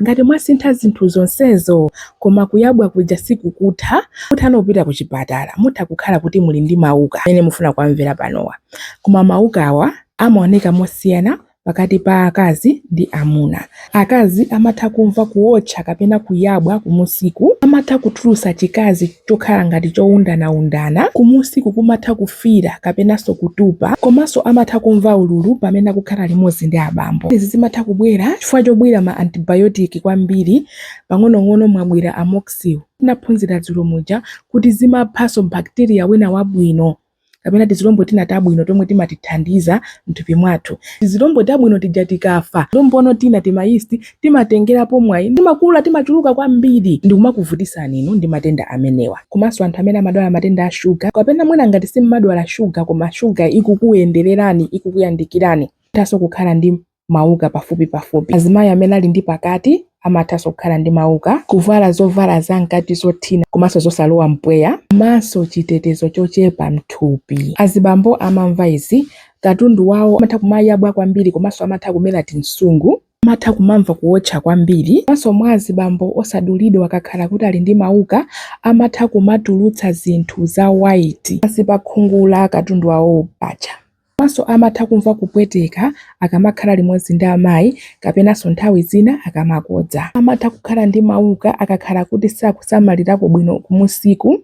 Ngati mwasintha zinthu zonsezo koma kuyabwa kuja sikukutha, mutanopita ku chipatala mutha kukhala kuti muli ndi mauka amene mufuna kuamvera panowa. Koma maukawa amaoneka mosiyana pakati pa akazi ndi amuna. Akazi amatha kumva kuotcha kapena kuyabwa kumusiku, amatha kutulusa chikazi chokhala ngati chowundana-undana, kumusiku kumatha kufira kapenanso kutupa, komanso amatha kumva ululu pamene akukhala limodzi ndi abambo. Izi zimatha kubwera chifukwa chobwera ma antibiotic kwambiri, pang'onong'ono mwabwera amoxicillin. Tinaphunzira dzulo muja kuti zimaphanso bacteria wina wabwino kapena tizilombo tina tabwino tomwe timatithandiza mthupi mwathu. Tizilombo tabwino tija tikafa, zilombono tina timayisti timatengerapo mwayi, timakula timachuluka kwambiri, ndikumakuvutisani inu ndi matenda amenewa. Komanso anthu amene amadwala matenda a shuga, kapena mwina ngati simmadwala shuga koma shuga ikukuyendererani, ikukuyandikirani, muthanso kukhala ndi mauka pafupi. Azimayi amene ali ndi pakati amathanso kukhala ndi mauka, kuvala zovala zamkati zothina komanso zosalowa mpweya, komanso chitetezo chochepa mthupi. Azibambo amamva izi, katundu wawo amatha kumayabwa kwambiri komanso amatha kumera tinsungu, amatha kumamva kuotcha kwambiri. Komanso mwa azibambo osadulidwa akakhala kuti ali ndi mauka amatha kumatulutsa zinthu za white pansi pa khungu la katundu wawo paja. Komanso amatha kumva kupweteka akamakhala limodzi ndi amayi kapenanso nthawi zina akamakodza. Amatha kukhala ndi mauka akakhala kuti sakusamalirako bwino kumusiku,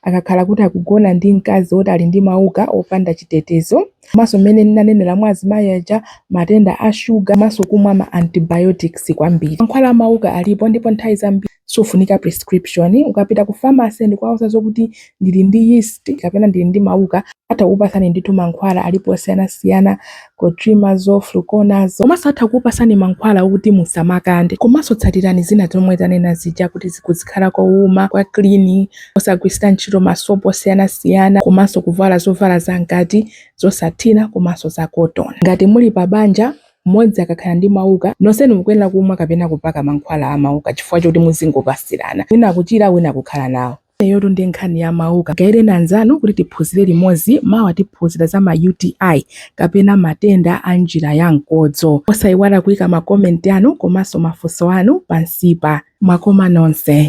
akakhala kuti akugona ndi mkazi woti ali ndi mauka opanda chitetezo. Komanso mmene ndinanenera mwa azimayi aja matenda a shuga, komanso kumwa ma antibiotics kwambiri. Mankhwala amauka alipo ndipo nthawi zambiri sofunika prescription. Ukapita ku pharmacy ndikuwauza zokuti ndili ndi yeast kapena ndili ndi mauka, atha kukupasani ndithu mankhwala alipo osiyanasiyana, cotrimazole, fluconazole. Komanso atha kukupasani mankhwala okuti musamakande. Komanso tsatirani zina zomwe tanena zija kuti zikuzikhala kowuma, kwa clean, osagwiritsa ntchito masopo osiyanasiyana, komanso kuvala zovala zamkati zosathina komanso za cotton. Ngati muli pa banja mmodzi akakhala ndi mauka, nonsenu mukuyenera kumwa kapena kupaka mankhwala a mauka chifukwa choti muzingopasirana, wina kuchira wina kukhala nawo. Yoto ndi nkhani ya mauka. Gaireni anzanu kuti tiphunzire limodzi, mawa tiphunzira za ma UTI kapena matenda a njira ya mkodzo. Osayiwala kuyika ma comment anu komanso mafunso anu pansipa. Mwakoma nonse.